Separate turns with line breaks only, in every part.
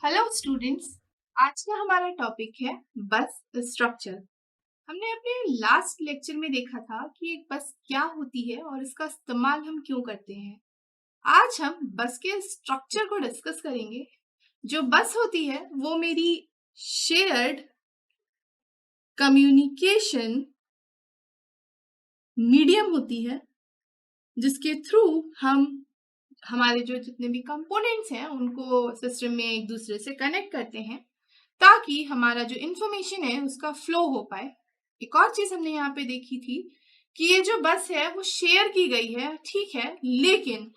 Hello students. आज का हमारा टॉपिक है बस स्ट्रक्चर। हमने अपने लास्ट लेक्चर में देखा था कि एक बस क्या होती है और इसका इस्तेमाल हम क्यों करते हैं। आज हम बस के स्ट्रक्चर को डिस्कस करेंगे। जो बस होती है वो मेरी शेयर्ड कम्युनिकेशन मीडियम होती है, जिसके थ्रू हम हमारे जो जितने भी कंपोनेंट्स हैं उनको सिस्टम में एक दूसरे से कनेक्ट करते हैं ताकि हमारा जो इंफॉर्मेशन है उसका फ्लो हो पाए। एक और चीज हमने यहाँ पे देखी थी कि ये जो बस है वो शेयर की गई है, ठीक है, लेकिन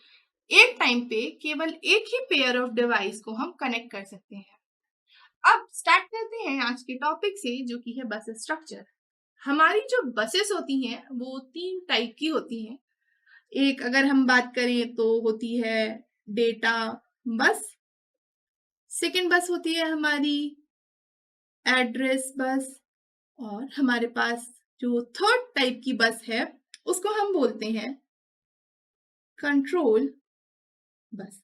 एक टाइम पे केवल एक ही पेयर ऑफ डिवाइस को हम कनेक्ट कर सकते हैं। अब स्टार्ट करते हैं आज के टॉपिक से, जो कि है बस स्ट्रक्चर। हमारी जो बसेस होती हैं वो तीन टाइप की होती हैं। एक अगर हम बात करें तो होती है डेटा बस। सेकंड बस होती है हमारी एड्रेस बस। और हमारे पास जो थर्ड टाइप की बस है उसको हम बोलते हैं कंट्रोल बस।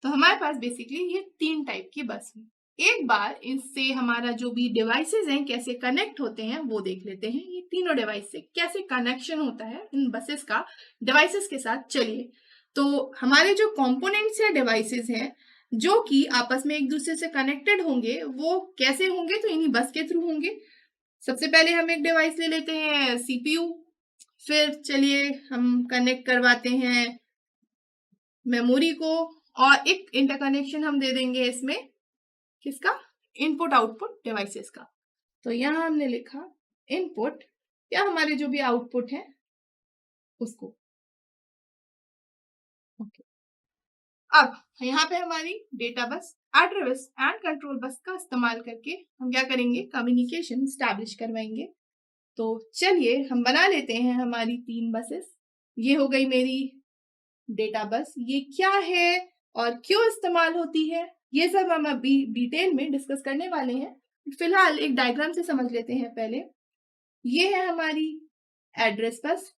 तो हमारे पास बेसिकली ये तीन टाइप की बस है। एक बार इससे हमारा जो भी डिवाइसेस हैं कैसे कनेक्ट होते हैं वो देख लेते हैं। ये तीनों डिवाइस से कैसे कनेक्शन होता है इन बसेस का डिवाइसेस के साथ। चलिए, तो हमारे जो कंपोनेंट्स या डिवाइसेस हैं जो कि आपस में एक दूसरे से कनेक्टेड होंगे वो कैसे होंगे, तो इन्हीं बस के थ्रू होंगे। सबसे पहले हम एक डिवाइस ले लेते हैं सीपीयू। फिर चलिए हम कनेक्ट करवाते हैं मेमोरी को, और एक इंटरकनेक्शन हम दे देंगे इसमें किसका, इनपुट आउटपुट डिवाइसेस का। तो यहाँ हमने लिखा इनपुट या हमारे जो भी आउटपुट है उसको। ओके, अब यहाँ पे हमारी data bus, address and control bus का इस्तेमाल करके हम क्या करेंगे, कम्युनिकेशन स्टैब्लिश करवाएंगे। तो चलिए हम बना लेते हैं हमारी तीन बसेस। ये हो गई मेरी डेटा बस। ये क्या है और क्यों इस्तेमाल होती है ये सब हम अभी डिटेल में डिस्कस करने वाले हैं। फिलहाल एक डायग्राम से समझ लेते हैं पहले। ये है हमारी एड्रेस बस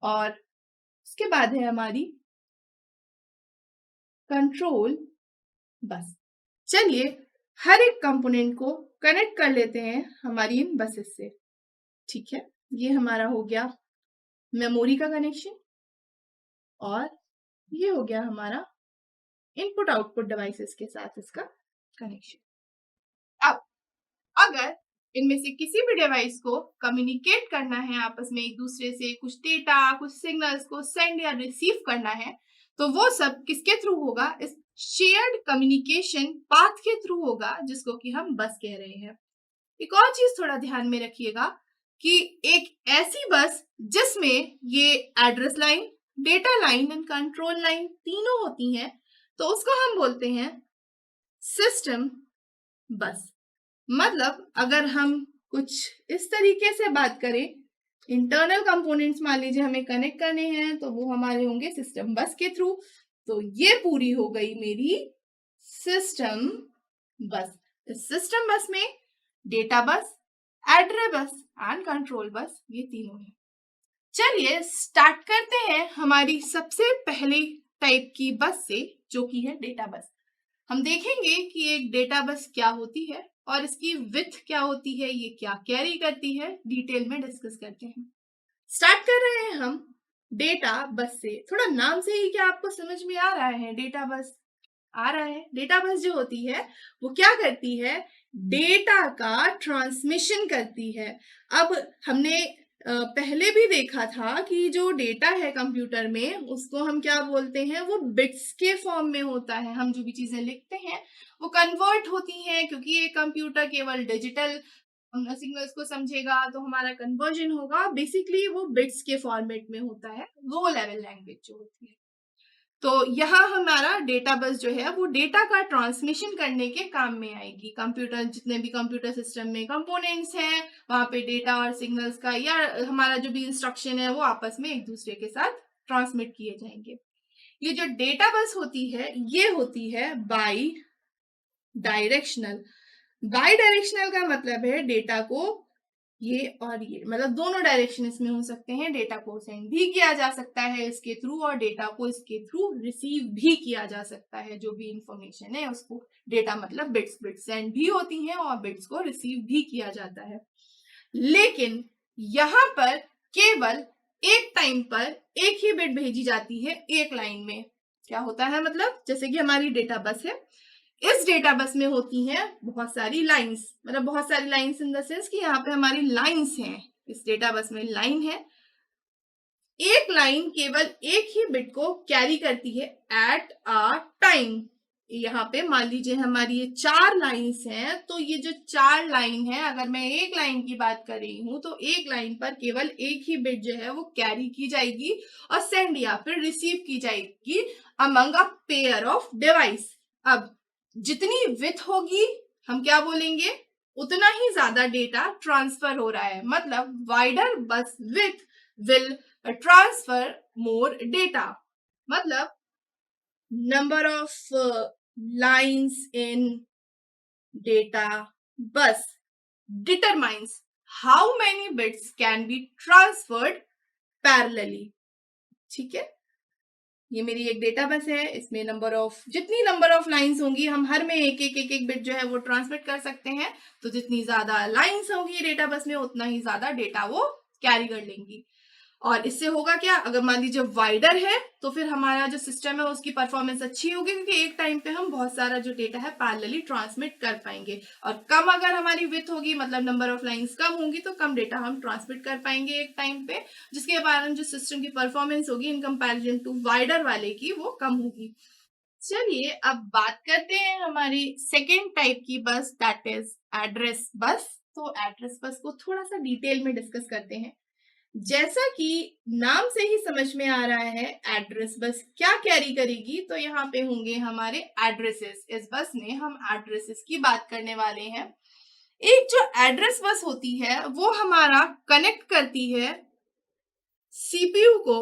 और उसके बाद है हमारी कंट्रोल बस। चलिए हर एक कंपोनेंट को कनेक्ट कर लेते हैं हमारी इन बसेस से। ठीक है, ये हमारा हो गया मेमोरी का कनेक्शन और ये हो गया हमारा इनपुट आउटपुट डिवाइसेस के साथ इसका कनेक्शन। अब अगर इनमें से किसी भी डिवाइस को कम्युनिकेट करना है आपस में एक दूसरे से, कुछ डेटा कुछ सिग्नल्स को सेंड या रिसीव करना है, तो वो सब किसके थ्रू होगा, इस शेयर्ड कम्युनिकेशन पाथ के थ्रू होगा, जिसको कि हम बस कह रहे हैं। एक और चीज थोड़ा ध्यान में रखिएगा कि एक ऐसी बस जिसमें ये address line, data line and control line तीनों होती हैं, तो उसको हम बोलते हैं सिस्टम बस। मतलब अगर हम कुछ इस तरीके से बात करें, इंटरनल कंपोनेंट्स मान लीजिए हमें कनेक्ट करने हैं तो वो हमारे होंगे सिस्टम बस के थ्रू। तो ये पूरी हो गई मेरी सिस्टम बस। इस सिस्टम बस में data bus, address bus and control bus ये तीनों हैं। चलिए स्टार्ट करते हैं हमारी सबसे पहली टाइप की बस से, जो कि है डेटा बस। हम देखेंगे कि एक डेटा बस क्या होती है और इसकी विड्थ क्या होती है, ये क्या कैरी करती है, डिटेल में डिस्कस करते हैं। स्टार्ट कर रहे हैं हम डेटा बस से। थोड़ा नाम से ही क्या आपको समझ में आ रहा है, डेटा बस आ रहा है। डेटा बस जो होती है वो क्या करती है, डेटा का ट्रांसमिशन करती है। अब हमने पहले भी देखा था कि जो डेटा है कंप्यूटर में उसको हम क्या बोलते हैं, वो बिट्स के फॉर्म में होता है। हम जो भी चीजें लिखते हैं वो कन्वर्ट होती हैं, क्योंकि ये कंप्यूटर केवल डिजिटल सिग्नल्स को समझेगा, तो हमारा कन्वर्जन होगा बेसिकली वो बिट्स के फॉर्मेट में होता है, लो लेवल लैंग्वेज जो होती है। तो यहाँ हमारा डेटा बस जो है वो डेटा का ट्रांसमिशन करने के काम में आएगी। कंप्यूटर, जितने भी कंप्यूटर सिस्टम में कंपोनेंट्स हैं वहां पे डेटा और सिग्नल्स का या हमारा जो भी इंस्ट्रक्शन है वो आपस में एक दूसरे के साथ ट्रांसमिट किए जाएंगे। ये जो डेटा बस होती है ये होती है बाई डायरेक्शनल। बाई डायरेक्शनल का मतलब है डेटा को ये और ये मतलब दोनों डायरेक्शन इसमें हो सकते हैं। डेटा को सेंड भी किया जा सकता है इसके थ्रू और डेटा को इसके थ्रू रिसीव भी किया जा सकता है। जो भी इंफॉर्मेशन है उसको, डेटा मतलब बिट्स, बिट्स सेंड भी होती हैं और बिट्स को रिसीव भी किया जाता है। लेकिन यहाँ पर केवल एक टाइम पर एक ही बिट भेजी जाती है एक लाइन में। क्या होता है मतलब, जैसे कि हमारी डेटा बस है, इस डेटा बस में होती हैं बहुत सारी लाइंस, मतलब बहुत सारी लाइंस इन द सेंस कि यहाँ पे हमारी लाइंस हैं। इस डेटा बस में लाइन है, एक लाइन केवल एक ही बिट को कैरी करती है एट अ टाइम। यहाँ पे मान लीजिए हमारी ये 4 लाइंस हैं, तो ये जो 4 लाइन है, अगर मैं एक लाइन की बात कर रही हूं तो एक लाइन पर केवल एक ही बिट जो है वो कैरी की जाएगी और सेंड या फिर रिसीव की जाएगी among a pair of device. अब जितनी विथ होगी, हम क्या बोलेंगे, उतना ही ज्यादा डेटा ट्रांसफर हो रहा है। मतलब वाइडर बस with will transfer more data. मतलब number of lines in data bus determines how many bits can be transferred parallelly। ठीक है, ये मेरी एक डेटा बस है, इसमें जितनी नंबर ऑफ लाइंस होंगी, हम हर में एक बिट जो है वो ट्रांसमिट कर सकते हैं। तो जितनी ज्यादा लाइंस होंगी डेटा बस में, उतना ही ज्यादा डेटा वो कैरी कर लेंगी। और इससे होगा क्या, अगर मान लीजिए वाइडर है तो फिर हमारा जो सिस्टम है उसकी परफॉर्मेंस अच्छी होगी, क्योंकि एक टाइम पे हम बहुत सारा जो डेटा है पैरेलली ट्रांसमिट कर पाएंगे। और कम अगर हमारी विथ होगी, मतलब नंबर ऑफ लाइंस कम होंगी, तो कम डेटा हम ट्रांसमिट कर पाएंगे एक टाइम पे, जिसके कारण जो सिस्टम की परफॉर्मेंस होगी इन कंपैरिजन टू वाइडर वाले की, वो कम होगी। चलिए अब बात करते हैं हमारी सेकेंड टाइप की बस, दैट इज एड्रेस बस। तो एड्रेस बस को थोड़ा सा डिटेल में डिस्कस करते हैं। जैसा कि नाम से ही समझ में आ रहा है, एड्रेस बस क्या कैरी करेगी, तो यहाँ पे होंगे हमारे एड्रेसेस। इस बस में हम एड्रेसेस की बात करने वाले हैं। एक जो एड्रेस बस होती है वो हमारा कनेक्ट करती है सीपीयू को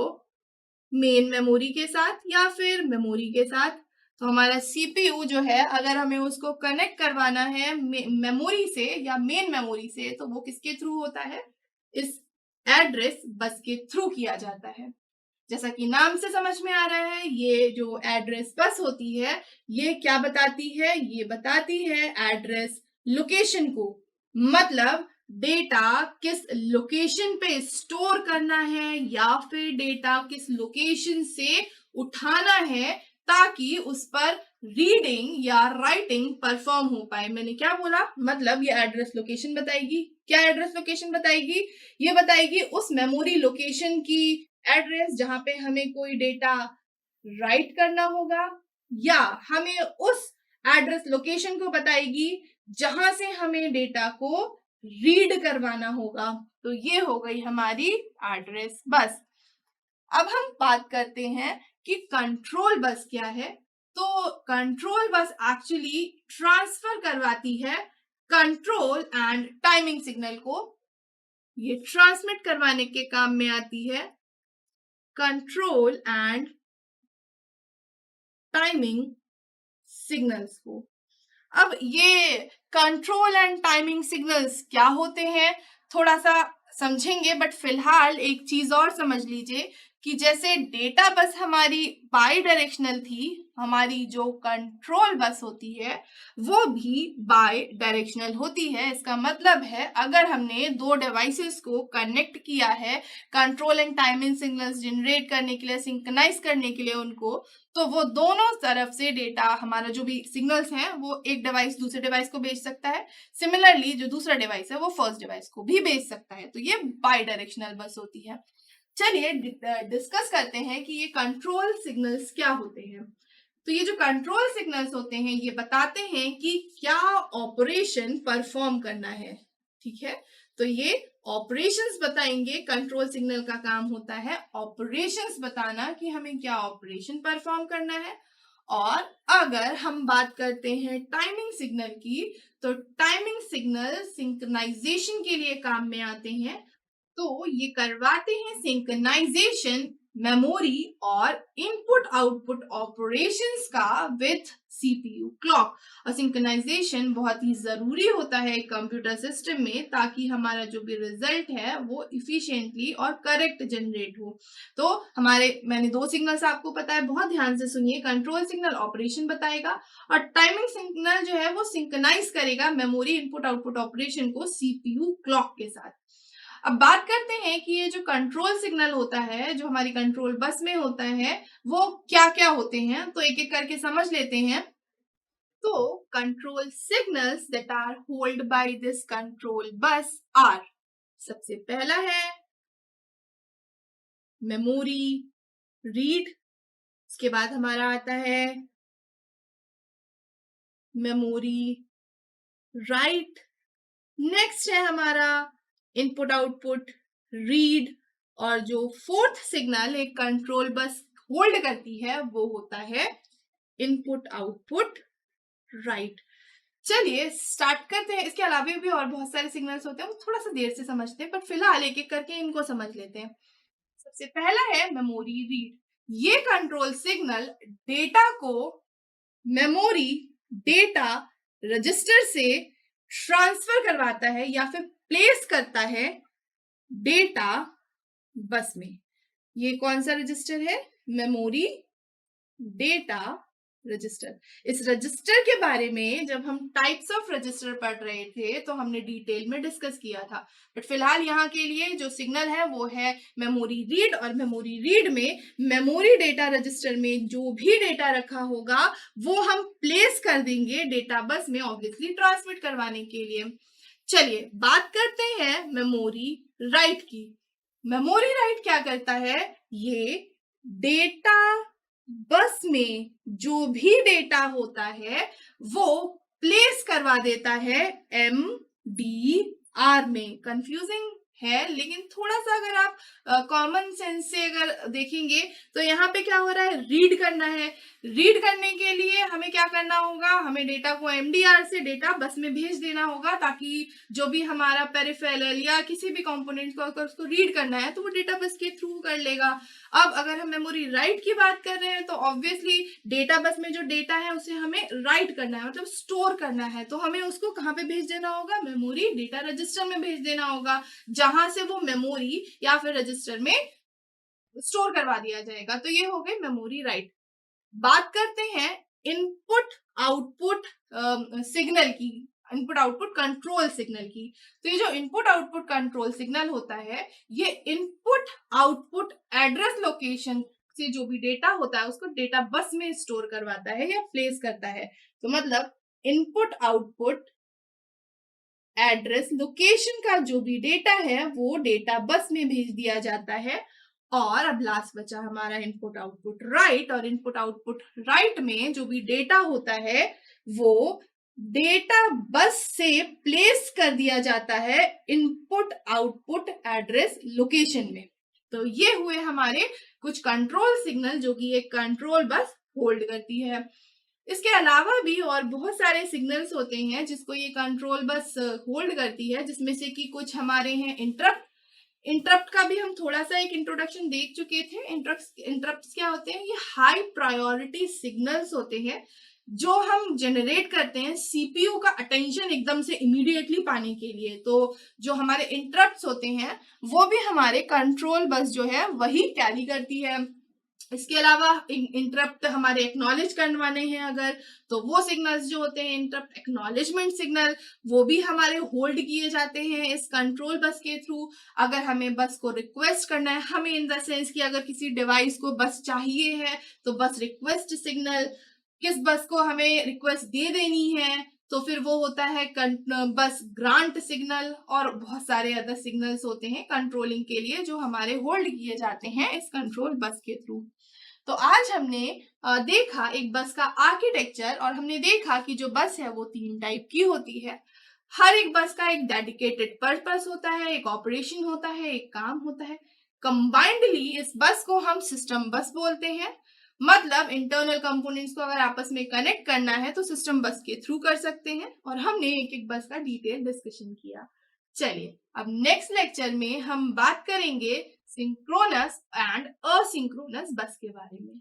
मेन मेमोरी के साथ या फिर मेमोरी के साथ। तो हमारा सीपीयू जो है, अगर हमें उसको कनेक्ट करवाना है मेमोरी से या मेन मेमोरी से, तो वो किसके थ्रू होता है, इस एड्रेस बस के थ्रू किया जाता है। जैसा कि नाम से समझ में आ रहा है, ये जो एड्रेस बस होती है ये क्या बताती है, ये बताती है एड्रेस लोकेशन को। मतलब डेटा किस लोकेशन पे स्टोर करना है या फिर डेटा किस लोकेशन से उठाना है, ताकि उस पर रीडिंग या राइटिंग परफॉर्म हो पाए। मैंने क्या बोला, मतलब ये एड्रेस लोकेशन बताएगी। क्या एड्रेस लोकेशन बताएगी, ये बताएगी उस मेमोरी लोकेशन की एड्रेस जहां पे हमें कोई डेटा राइट करना होगा, या हमें उस एड्रेस लोकेशन को बताएगी जहां से हमें डेटा को रीड करवाना होगा। तो ये हो गई हमारी एड्रेस बस। अब हम बात करते हैं कि कंट्रोल बस क्या है। तो कंट्रोल बस एक्चुअली ट्रांसफर करवाती है कंट्रोल एंड टाइमिंग सिग्नल को। ये ट्रांसमिट करवाने के काम में आती है कंट्रोल एंड टाइमिंग सिग्नल्स को। अब ये कंट्रोल एंड टाइमिंग सिग्नल्स क्या होते हैं, थोड़ा सा समझेंगे, बट फिलहाल एक चीज और समझ लीजिए कि जैसे डेटा बस हमारी बाई डायरेक्शनल थी, हमारी जो कंट्रोल बस होती है वो भी बाई डायरेक्शनल होती है। इसका मतलब है अगर हमने दो डिवाइसेस को कनेक्ट किया है control and timing signals generate करने के लिए, सिंक्रोनाइज करने के लिए उनको, तो वो दोनों तरफ से डेटा, हमारा जो भी सिग्नल्स हैं, वो एक डिवाइस दूसरे डिवाइस को भेज सकता है। सिमिलरली जो दूसरा डिवाइस है वो फर्स्ट डिवाइस को भी भेज सकता है। तो ये बाई डायरेक्शनल बस होती है। चलिए डिस्कस करते हैं कि ये कंट्रोल सिग्नल्स क्या होते हैं। तो ये जो कंट्रोल सिग्नल्स होते हैं ये बताते हैं कि क्या ऑपरेशन परफॉर्म करना है। ठीक है, तो ये ऑपरेशंस बताएंगे। कंट्रोल सिग्नल का काम होता है ऑपरेशंस बताना कि हमें क्या ऑपरेशन परफॉर्म करना है। और अगर हम बात करते हैं टाइमिंग सिग्नल की, तो टाइमिंग सिग्नल सिंक्रोनाइजेशन के लिए काम में आते हैं। तो ये करवाते हैं सिंक्रोनाइजेशन मेमोरी और इनपुट आउटपुट ऑपरेशंस का विथ सीपीयू क्लॉक। और सिंक्रोनाइजेशन बहुत ही जरूरी होता है कंप्यूटर सिस्टम में, ताकि हमारा जो भी रिजल्ट है वो इफिशिएंटली और करेक्ट जनरेट हो। तो मैंने दो सिग्नल्स आपको पता है, बहुत ध्यान से सुनिए। कंट्रोल सिग्नल ऑपरेशन बताएगा और टाइमिंग सिग्नल जो है वो सिंक्रोनाइज करेगा मेमोरी इनपुट आउटपुट ऑपरेशन को सीपीयू क्लॉक के साथ। अब बात करते हैं कि ये जो कंट्रोल सिग्नल होता है, जो हमारी कंट्रोल बस में होता है, वो क्या क्या होते हैं, तो एक एक करके समझ लेते हैं। तो control signals that are hold by this control bus are, सबसे पहला है मेमोरी रीड, उसके बाद हमारा आता है मेमोरी राइट, नेक्स्ट है हमारा इनपुट आउटपुट रीड, और जो फोर्थ सिग्नल एक कंट्रोल बस होल्ड करती है वो होता है इनपुट आउटपुट राइट। चलिए स्टार्ट करते हैं। इसके अलावा भी और बहुत सारे सिग्नल्स होते हैं, वो थोड़ा सा देर से समझते हैं, पर फिलहाल एक एक करके इनको समझ लेते हैं। सबसे पहला है मेमोरी रीड। ये कंट्रोल सिग्नल डेटा को मेमोरी डेटा रजिस्टर से ट्रांसफर करवाता है या फिर प्लेस करता है डेटा बस में। ये कौन सा रजिस्टर है? Memory data register. इस रजिस्टर के बारे में जब हम टाइप्स ऑफ रजिस्टर पढ़ रहे थे तो हमने डिटेल में डिस्कस किया था, बट फिलहाल यहाँ के लिए जो सिग्नल है वो है मेमोरी रीड। और मेमोरी रीड में मेमोरी डेटा रजिस्टर में जो भी डेटा रखा होगा वो हम प्लेस कर देंगे डेटा बस में, ऑब्वियसली ट्रांसमिट करवाने के लिए। चलिए बात करते हैं मेमोरी राइट की। मेमोरी राइट क्या करता है? ये डेटा बस में जो भी डेटा होता है वो प्लेस करवा देता है MDR में। कंफ्यूजिंग है, लेकिन थोड़ा सा अगर आप कॉमन सेंस से अगर देखेंगे तो यहाँ पे क्या हो रहा है? रीड करना है। रीड करने के लिए हमें क्या करना होगा? हमें डेटा को MDR से डेटा बस में भेज देना होगा, ताकि जो भी हमारा पेरिफेरल या किसी भी कंपोनेंट को अगर उसको रीड करना है तो वो डेटा बस के थ्रू कर लेगा। अब अगर हम मेमोरी राइट की बात कर रहे हैं तो ऑब्वियसली डेटा बस में जो डेटा है उसे हमें राइट करना है, मतलब स्टोर करना है। तो हमें उसको कहाँ पे भेज देना होगा? मेमोरी डेटा रजिस्टर में भेज देना होगा, जहां से वो मेमोरी या फिर रजिस्टर में स्टोर करवा दिया जाएगा। तो ये हो गई मेमोरी राइट। बात करते हैं इनपुट आउटपुट सिग्नल की, इनपुट आउटपुट कंट्रोल सिग्नल की। तो ये जो इनपुट आउटपुट कंट्रोल सिग्नल होता है, ये इनपुट आउटपुट एड्रेस लोकेशन से जो भी डेटा होता है उसको डेटा बस में स्टोर करवाता है या प्लेस करता है। तो मतलब इनपुट आउटपुट एड्रेस लोकेशन का जो भी डेटा है वो डेटा बस में भेज दिया जाता है। और अब लास्ट बचा हमारा इनपुट आउटपुट राइट। और इनपुट आउटपुट राइट में जो भी डेटा होता है वो डेटा बस से प्लेस कर दिया जाता है इनपुट आउटपुट एड्रेस लोकेशन में। तो ये हुए हमारे कुछ कंट्रोल सिग्नल जो कि एक कंट्रोल बस होल्ड करती है। इसके अलावा भी और बहुत सारे सिग्नल्स होते हैं जिसको ये कंट्रोल बस होल्ड करती है, जिसमें से कि कुछ हमारे हैं इंटरप्ट। इंटरप्ट का भी हम थोड़ा सा एक इंट्रोडक्शन देख चुके थे। इंटरप्ट क्या होते हैं? ये हाई प्रायोरिटी सिग्नल्स होते हैं जो हम जनरेट करते हैं सीपीयू का अटेंशन एकदम से इमीडिएटली पाने के लिए। तो जो हमारे इंटरप्ट्स होते हैं वो भी हमारे कंट्रोल बस जो है वही कैरी करती है। इसके अलावा इंटरप्ट हमारे एक्नॉलेज करवाने हैं अगर, तो वो सिग्नल्स जो होते हैं इंटरप्ट एक्नॉलेजमेंट सिग्नल, वो भी हमारे होल्ड किए जाते हैं इस कंट्रोल बस के थ्रू। अगर हमें बस को रिक्वेस्ट करना है, हमें इन द सेंस कि अगर किसी डिवाइस को बस चाहिए है तो बस रिक्वेस्ट सिग्नल, किस बस को हमें रिक्वेस्ट दे देनी है तो फिर वो होता है बस ग्रांट सिग्नल। और बहुत सारे अदर सिग्नल्स होते हैं कंट्रोलिंग के लिए जो हमारे होल्ड किए जाते हैं इस कंट्रोल बस के थ्रू। तो आज हमने देखा एक बस का आर्किटेक्चर, और हमने देखा कि जो बस है वो 3 टाइप की होती है। हर एक बस का एक डेडिकेटेड पर्पस होता है, एक ऑपरेशन होता है, एक काम होता है। कंबाइंडली इस बस को हम सिस्टम बस बोलते हैं। मतलब इंटरनल कंपोनेंट्स को अगर आपस में कनेक्ट करना है तो सिस्टम बस के थ्रू कर सकते हैं। और हमने एक एक बस का डिटेल डिस्कशन किया। चलिए अब नेक्स्ट लेक्चर में हम बात करेंगे सिंक्रोनस एंड असिंक्रोनस बस के बारे में।